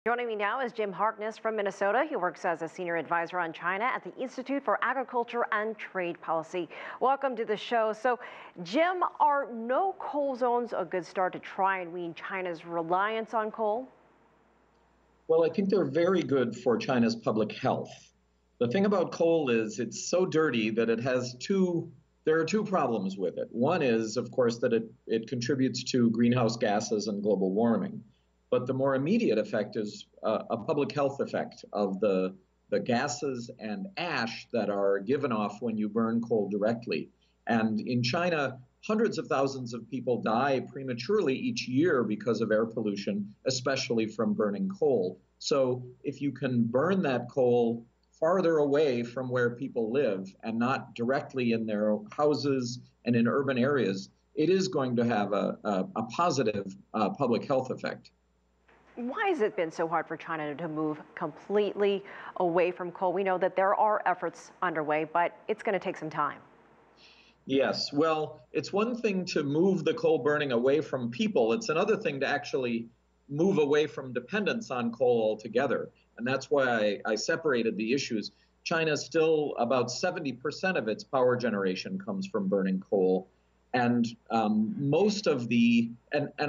Joining me now is Jim Harkness from Minnesota. He works as a senior advisor on China at the Institute for Agriculture and Trade Policy. Welcome to the show. So, Jim, are no coal zones a good start to try and wean China's reliance on coal? Well, I think they're very good for China's public health. The thing about coal is it's so dirty that there are two problems with it. One is, of course, that it contributes to greenhouse gases and global warming. But the more immediate effect is a public health effect of the gases and ash that are given off when you burn coal directly. And in China, hundreds of thousands of people die prematurely each year because of air pollution, especially from burning coal. So if you can burn that coal farther away from where people live and not directly in their houses and in urban areas, it is going to have a positive public health effect. Why has it been so hard for China to move completely away from coal? We know that there are efforts underway, but it's going to take some time. Yes, well, it's one thing to move the coal burning away from people. It's another thing to actually move away from dependence on coal altogether. And that's why I separated the issues. China still, about 70% of its power generation comes from burning coal. And and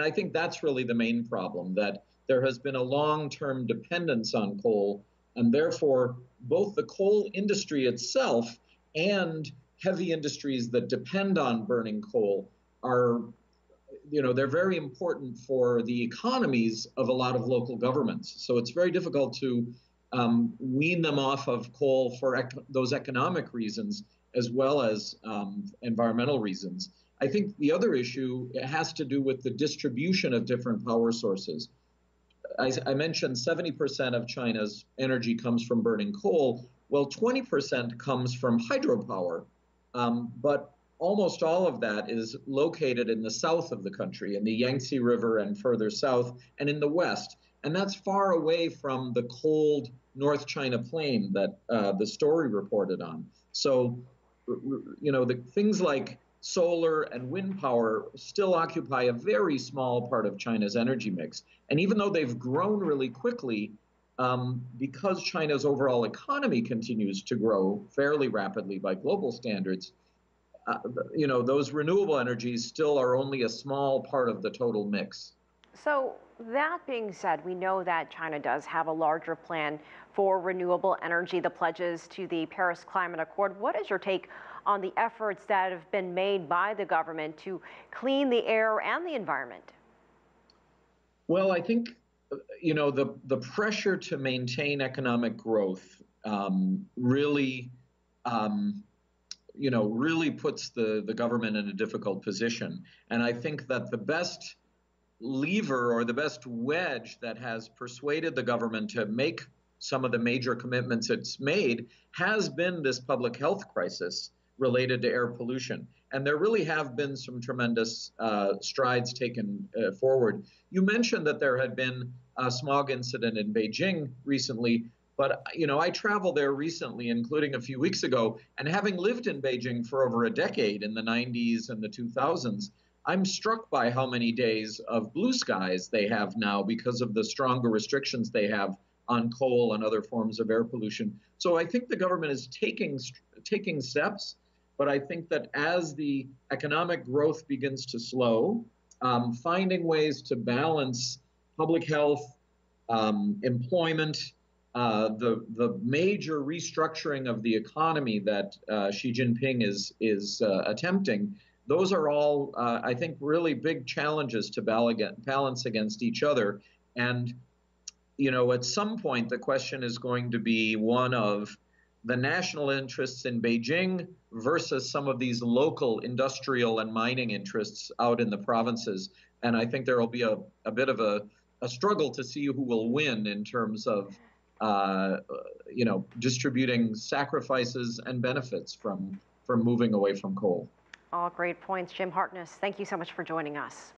I think that's really the main problem, that there has been a long-term dependence on coal, and therefore both the coal industry itself and heavy industries that depend on burning coal are, they're very important for the economies of a lot of local governments. So it's very difficult to wean them off of coal for those economic reasons as well as environmental reasons. I think the other issue has to do with the distribution of different power sources. I mentioned 70% of China's energy comes from burning coal. Well, 20% comes from hydropower, but almost all of that is located in the south of the country, in the Yangtze River and further south, and in the west. And that's far away from the cold North China Plain that the story reported on. So, the things like solar and wind power still occupy a very small part of China's energy mix. And even though they've grown really quickly, because China's overall economy continues to grow fairly rapidly by global standards, those renewable energies still are only a small part of the total mix. So that being said, we know that China does have a larger plan for renewable energy, the pledges to the Paris Climate Accord. What is your take on the efforts that have been made by the government to clean the air and the environment? Well, I think, the pressure to maintain economic growth really puts the government in a difficult position. And I think that the best lever or the best wedge that has persuaded the government to make some of the major commitments it's made has been this public health crisis related to air pollution. And there really have been some tremendous strides taken forward. You mentioned that there had been a smog incident in Beijing recently, but I traveled there recently, including a few weeks ago, and having lived in Beijing for over a decade in the 90s and the 2000s, I'm struck by how many days of blue skies they have now because of the stronger restrictions they have on coal and other forms of air pollution. So I think the government is taking steps, but I think that as the economic growth begins to slow, finding ways to balance public health, employment, the major restructuring of the economy that Xi Jinping is attempting, those are all, I think, really big challenges to balance against each other. And, at some point, the question is going to be one of the national interests in Beijing versus some of these local industrial and mining interests out in the provinces. And I think there will be a bit of a struggle to see who will win in terms of, distributing sacrifices and benefits from moving away from coal. All great points. Jim Harkness, thank you so much for joining us.